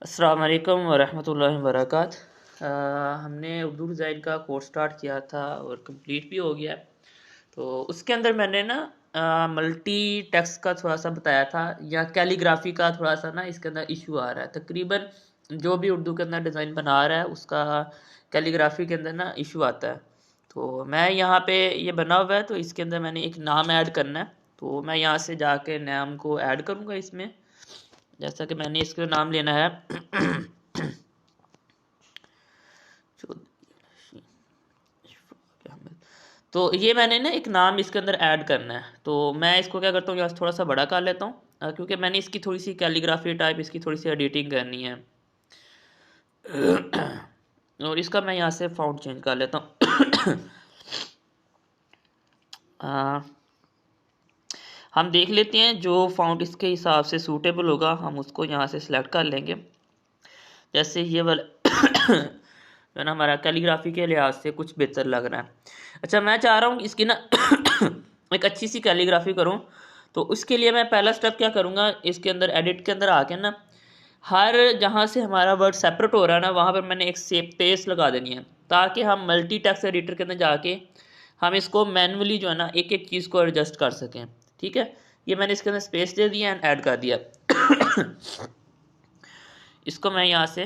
अस्सलाम वालेकुम वरहमतुल्लाहि वबरकातुहू। हमने उर्दू डिज़ाइन का कोर्स स्टार्ट किया था और कंप्लीट भी हो गया है। तो उसके अंदर मैंने ना मल्टी टेक्स्ट का थोड़ा सा बताया था, या कैलीग्राफी का थोड़ा सा ना इसके अंदर इशू आ रहा है। तकरीबन जो भी उर्दू के अंदर डिज़ाइन बना रहा है उसका कैलीग्राफी के अंदर ना इशू आता है। तो मैं यहाँ पे ये बना हुआ है, तो इसके अंदर मैंने एक नाम ऐड करना है। तो मैं यहाँ से जाके नाम को ऐड करूँगा इसमें। जैसा कि मैंने इसका नाम लेना है तो ये मैंने ना एक नाम इसके अंदर ऐड करना है। तो मैं इसको क्या करता हूँ, यहाँ से थोड़ा सा बड़ा कर लेता हूँ, क्योंकि मैंने इसकी थोड़ी सी कैलीग्राफी टाइप इसकी थोड़ी सी एडिटिंग करनी है। और इसका मैं यहाँ से फ़ॉन्ट चेंज कर लेता हूँ। हम देख लेते हैं जो फ़ॉन्ट इसके हिसाब से सूटेबल होगा, हम उसको यहाँ से सिलेक्ट कर लेंगे। जैसे ये वाला जो ना हमारा कैलीग्राफी के लिहाज से कुछ बेहतर लग रहा है। अच्छा, मैं चाह रहा हूँ इसकी ना एक अच्छी सी कैलीग्राफी करूँ। तो उसके लिए मैं पहला स्टेप क्या करूँगा, इसके अंदर एडिट के अंदर आके ना हर जहाँ से हमारा वर्ड सेपरेट हो रहा है ना, वहाँ पर मैंने एक स्पेस लगा देनी है, ताकि हम मल्टी टेक्स्ट एडिटर के अंदर जाके हम इसको मैनुअली जो है ना एक एक चीज़ को एडजस्ट कर सकें। ठीक है, ये मैंने इसके अंदर स्पेस दे दिया एंड ऐड कर दिया। इसको मैं यहाँ से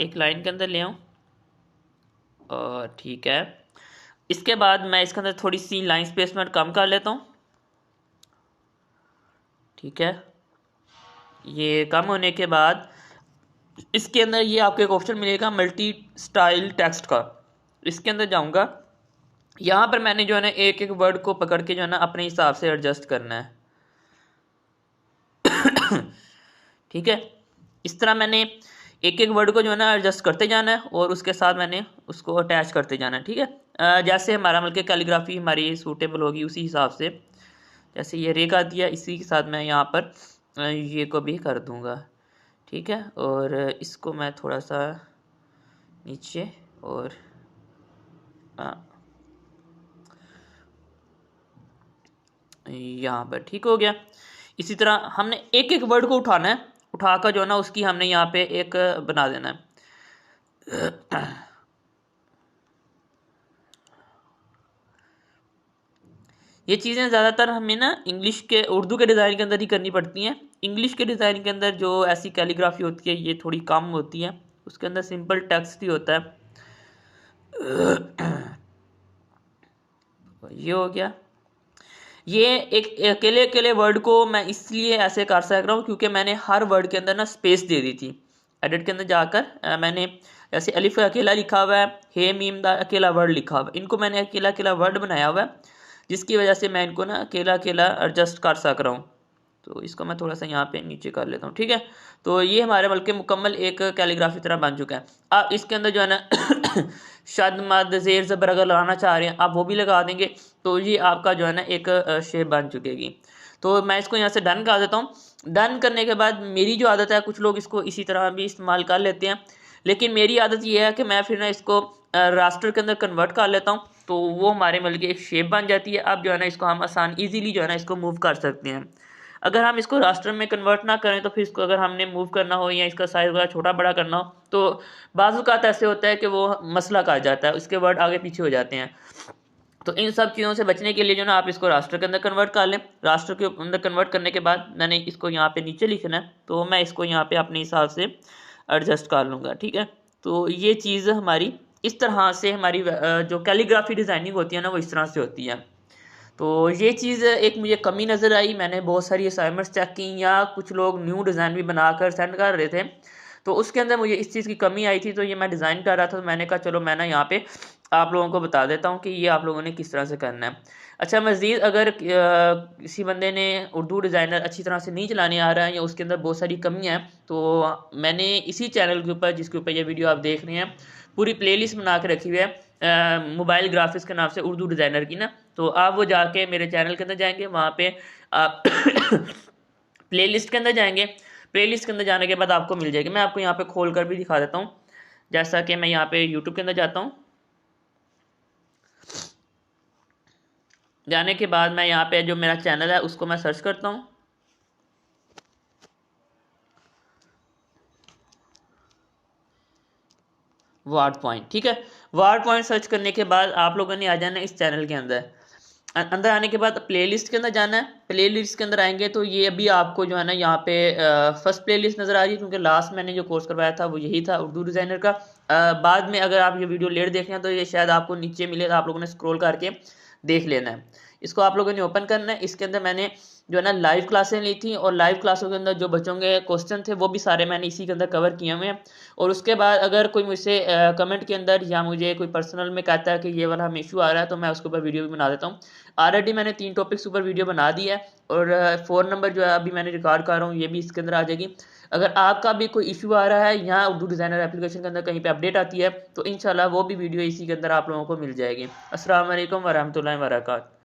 एक लाइन के अंदर ले आऊँ और ठीक है। इसके बाद मैं इसके अंदर थोड़ी सी लाइन स्पेसमेंट कम कर लेता हूँ। ठीक है, ये कम होने के बाद इसके अंदर ये आपको एक ऑप्शन मिलेगा मल्टी स्टाइल टेक्स्ट का। इसके अंदर जाऊँगा, यहाँ पर मैंने जो है ना एक एक वर्ड को पकड़ के जो है ना अपने हिसाब से एडजस्ट करना है। ठीक है, इस तरह मैंने एक एक वर्ड को जो है ना एडजस्ट करते जाना है और उसके साथ मैंने उसको अटैच करते जाना है। ठीक है, जैसे हमारा मतलब कैलीग्राफी हमारी सूटेबल होगी उसी हिसाब से। जैसे ये रे का दिया, इसी के साथ मैं यहाँ पर ये को भी कर दूँगा। ठीक है, और इसको मैं थोड़ा सा नीचे और यहाँ पर ठीक हो गया। इसी तरह हमने एक एक वर्ड को उठाना है, उठाकर जो है ना उसकी हमने यहाँ पे एक बना देना है। ये चीज़ें ज़्यादातर हमें ना इंग्लिश के उर्दू के डिज़ाइन के अंदर ही करनी पड़ती हैं। इंग्लिश के डिज़ाइन के अंदर जो ऐसी कैलीग्राफी होती है ये थोड़ी कम होती है, उसके अंदर सिंपल टेक्स्ट ही होता है। ये हो गया। ये एक अकेले अकेले वर्ड को मैं इसलिए ऐसे कर सक रहा हूँ क्योंकि मैंने हर वर्ड के अंदर ना स्पेस दे दी थी। एडिट के अंदर जाकर मैंने जैसे अलिफ अकेला लिखा हुआ है, हे मीम दा अकेला वर्ड लिखा हुआ है, इनको मैंने अकेला अकेला वर्ड बनाया हुआ है, जिसकी वजह से मैं इनको ना अकेला अकेला एडजस्ट कर सक रहा हूँ। तो इसको मैं थोड़ा सा यहाँ पे नीचे कर लेता हूँ। ठीक है, तो ये हमारे बल्कि मुकम्मल एक कैलीग्राफी तरह बन चुका है। आप इसके अंदर जो है ना शद मद ज़ेर ज़बर अगर लगाना चाह रहे हैं आप वो भी लगा देंगे, तो ये आपका जो है ना एक शेप बन चुकेगी। तो मैं इसको यहाँ से डन कर देता हूँ। डन करने के बाद मेरी जो आदत है, कुछ लोग इसको इसी तरह भी इस्तेमाल कर लेते हैं, लेकिन मेरी आदत ये है कि मैं फिर ना इसको रास्टर के अंदर कन्वर्ट कर लेता हूँ, तो वो हमारे मतलब एक शेप बन जाती है। अब जो है ना इसको हम आसान ईजीली जो है ना इसको मूव कर सकते हैं। अगर हम इसको रास्टर में कन्वर्ट ना करें तो फिर इसको अगर हमने मूव करना हो या इसका साइज़ वगैरह छोटा बड़ा करना हो तो बाज़ औक़ात ऐसे होता है कि वो मसला आ जाता है, उसके वर्ड आगे पीछे हो जाते हैं। तो इन सब चीज़ों से बचने के लिए जो ना आप इसको रास्टर के अंदर कन्वर्ट कर लें। रास्टर के अंदर कन्वर्ट करने के बाद मैंने इसको यहाँ पे नीचे लिखना है, तो मैं इसको यहाँ पे अपने हिसाब से एडजस्ट कर लूँगा। ठीक है, तो ये चीज़ हमारी इस तरह से हमारी जो कैलीग्राफी डिज़ाइनिंग होती है ना वो इस तरह से होती है। तो ये चीज़ एक मुझे कमी नज़र आई। मैंने बहुत सारी असाइनमेंट्स चेक की, या कुछ लोग न्यू डिज़ाइन भी बनाकर सेंड कर रहे थे, तो उसके अंदर मुझे इस चीज़ की कमी आई थी। तो ये मैं डिज़ाइन कर रहा था, तो मैंने कहा चलो मैं ना यहाँ पे आप लोगों को बता देता हूँ कि ये आप लोगों ने किस तरह से करना है। अच्छा, मज़ीद अगर किसी बंदे ने उर्दू डिज़ाइनर अच्छी तरह से नहीं चलाने आ रहा है या उसके अंदर बहुत सारी कमियाँ हैं, तो मैंने इसी चैनल के ऊपर जिसके ऊपर ये वीडियो आप देख रहे हैं पूरी प्लेलिस्ट बना के रखी हुई है मोबाइल ग्राफिक्स के नाम से उर्दू डिज़ाइनर की ना। तो आप वो जाके मेरे चैनल के अंदर जाएंगे, वहाँ पे आप प्लेलिस्ट के अंदर जाएंगे, प्लेलिस्ट के अंदर जाने के बाद आपको मिल जाएगी। मैं आपको यहाँ पे खोल कर भी दिखा देता हूँ। जैसा कि मैं यहाँ पे यूट्यूब के अंदर जाता हूँ, जाने के बाद मैं यहाँ पे जो मेरा चैनल है उसको मैं सर्च करता हूँ। वार्ड पॉइंट, ठीक है। वार्ड पॉइंट सर्च करने के बाद आप लोगों ने आ जाना है इस चैनल के अंदर। अंदर आने के बाद प्लेलिस्ट के अंदर जाना है। प्लेलिस्ट के अंदर आएंगे तो ये अभी आपको जो है ना यहाँ पे फर्स्ट प्लेलिस्ट नज़र आ रही है, क्योंकि लास्ट मैंने जो कोर्स करवाया था वो यही था उर्दू डिज़ाइनर का। बाद में अगर आप ये वीडियो लेट देख रहे हैं तो ये शायद आपको नीचे मिले, तो आप लोगों ने स्क्रॉल करके देख लेना है। इसको आप लोगों ने ओपन करना है। इसके अंदर मैंने जो है ना लाइव क्लासें ली थी, और लाइव क्लासों के अंदर जो बच्चों के क्वेश्चन थे वो भी सारे मैंने इसी के अंदर कवर किए हुए हैं। और उसके बाद अगर कोई मुझसे कमेंट के अंदर या मुझे कोई पर्सनल में कहता है कि ये वाला हमें इशू आ रहा है, तो मैं उसके ऊपर वीडियो भी बना देता हूँ। ऑलरेडी मैंने 3 टॉपिक्स ऊपर वीडियो बना दी है, और 4 नंबर जो है अभी मैंने रिकॉर्ड कर रहा हूँ, ये भी इसके अंदर आ जाएगी। अगर आपका भी कोई इशू आ रहा है या उर्दू डिज़ाइनर एप्लीकेशन के अंदर कहीं पे अपडेट आती है, तो इंशाल्लाह वो भी वीडियो इसी के अंदर आप लोगों को मिल जाएगी। अस्सलाम वालेकुम वरहमतुल्लाहि वबरकातुहू।